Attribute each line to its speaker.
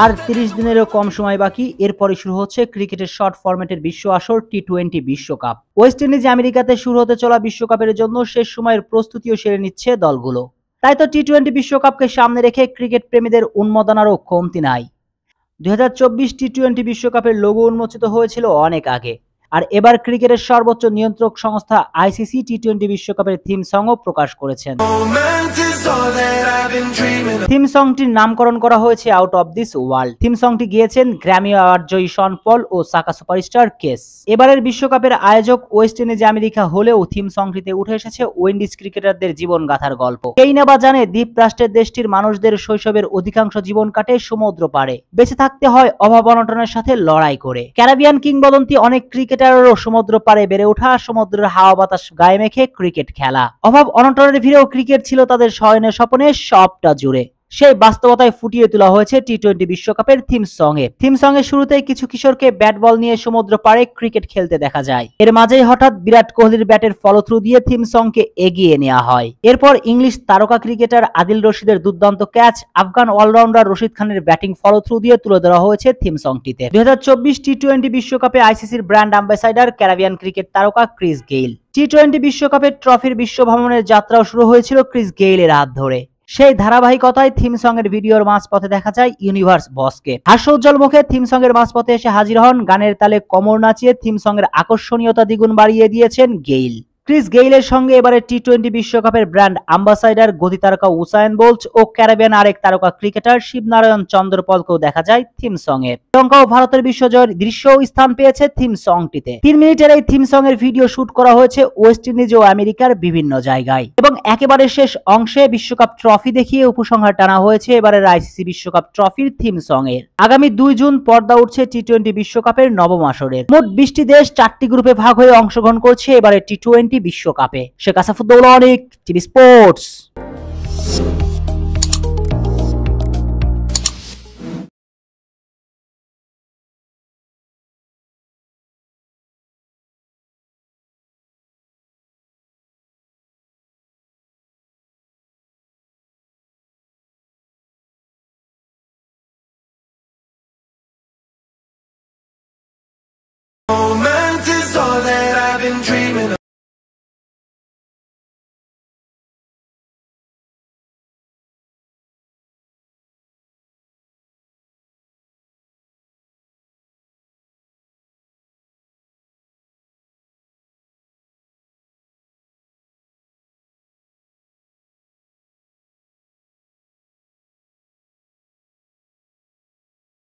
Speaker 1: আর ৩০ দিনেরও কম সময় বাকি, এরপরই শুরু হচ্ছে ক্রিকেটের শর্ট ফরম্যাটের বিশ্ব আসর টি-20 বিশ্বকাপ। ওয়েস্ট ইন্ডিজ আমেরিকাতে শুরু হতে চলা বিশ্বকাপের জন্য শেষ সময়ের প্রস্তুতিও সেরে নিচ্ছে দলগুলো। তাই তো টি-20 বিশ্বকাপকে সামনে রেখে ক্রিকেট প্রেমীদের উন্মাদনারও কমতি নাই। ২০২৪ টি-20 বিশ্বকাপের লোগো উন্মোচিত হয়েছিল অনেক আগে, আর এবার ক্রিকেটের সর্বোচ্চ নিয়ন্ত্রক সংস্থা আইসিসি টি-20 বিশ্বকাপের থিম সংও প্রকাশ করেছেন। থিম সংটির নামকরণ করা হয়েছে out of this world. Theme সংটি গেয়েছেন গ্র্যামি অ্যাওয়ার্ড জয়ী শন পল ও সাকা সুপারস্টার কেস। এবারের বিশ্বকাপের আয়োজক ওয়েস্ট ইন্ডিজ আমেরিকা হলেও থিম সংটিতে উঠে এসেছে উইন্ডিজ ক্রিকেটারদের জীবনগাথার গল্প। কেই না বা জানে দ্বীপরাষ্ট্রের দেশটির মানুষদের শৈশবের অধিকাংশ জীবন কাটে সমুদ্র পাড়ে, বেঁচে থাকতে হয় অভাব অনটনের সাথে লড়াই করে। ক্যারিবিয়ান কিংবদন্তি অনেক ক্রিকেটারেরও সমুদ্র পাড়ে বেড়ে ওঠা, সমুদ্রের হাওয়া বাতাস গায়ে মেখে ক্রিকেট খেলা। অভাব অনটনের ভিড়েও ক্রিকেট ছিল তাদের শয়নের স্বপ্নে সবটা জুড়ে। সেই বাস্তবতায় ফুটিয়ে তোলা হয়েছে টি-20 বিশ্বকাপের থিম সংয়ে। থিম সঙ্গের শুরুতেই কিছু কিশোরকে ব্যাট বল নিয়ে সমুদ্র পাড়ে ক্রিকেট খেলতে দেখা যায়। এর মাঝেই হঠাৎ বিরাট কোহলির ব্যাটের ফলো থ্রু দিয়ে থিম সংকে এগিয়ে নেওয়া হয়। এরপর ইংলিশ তারকা ক্রিকেটার আদিল রশিদের দুর্দান্ত ক্যাচ, আফগান অলরাউন্ডার রশিদ খানের ব্যাটিং ফলো থ্রু দিয়ে তুলে ধরা হয়েছে থিম সংটিতে। ২০২৪ টি-20 বিশ্বকাপে আইসিসির ব্র্যান্ড অ্যাম্বাসাডর ক্যারিবিয়ান ক্রিকেট তারকা ক্রিস গেইল। টি-20 বিশ্বকাপের ট্রফির বিশ্ব ভ্রমণের যাত্রাও শুরু হয়েছিল ক্রিস গেইলের হাত ধরে। সেই ধারাবাহিকতায় থিম সঙ্গের ভিডিওর মাঝপথে দেখা যায় ইউনিভার্স বসকে। হাস্যোজ্জ্বল মুখে থিম সঙ্গের মাঝপথে এসে হাজির হন গানের তালে কোমর নাচিয়ে থিম সঙ্গের আকর্ষণীয়তা দ্বিগুণ বাড়িয়ে দিয়েছেন গেইল। ক্রিস গেইলের সঙ্গে এবারে টি-20 বিশ্বকাপের ব্র্যান্ড অ্যাম্বাসাডর গতি তারকা উসাইন বোল্ট ও ক্যারিবিয়ান আরেক তারকা ক্রিকেটার শিবনারায়ণ চন্দ্রপলকেও দেখা যায় থিম সঙ্গে। শ্রীলঙ্কা ও ভারতের বিশ্বজয়ের দৃশ্যও স্থান পেয়েছে থিম সংটিতে। ৩ মিনিটের এই থিম সঙ্গের ভিডিও শুট করা হয়েছে ওয়েস্ট ইন্ডিজ ও আমেরিকার বিভিন্ন জায়গায়, এবং একেবারে শেষ অংশে বিশ্বকাপ ট্রফি দেখিয়ে উপসংহার টানা হয়েছে এবারের আইসিসি বিশ্বকাপ ট্রফির থিম সঙ্গের। আগামী ২ জুন পর্দা উঠছে টি-20 বিশ্বকাপের নবম আসরের। মোট ২০টি দেশ ৪টি গ্রুপে ভাগ হয়ে অংশগ্রহণ করছে এবারে টি-20 বিশ্বকাপে। শেখ আসাফুদ্দৌলা অনিক, টিভি স্পোর্টস।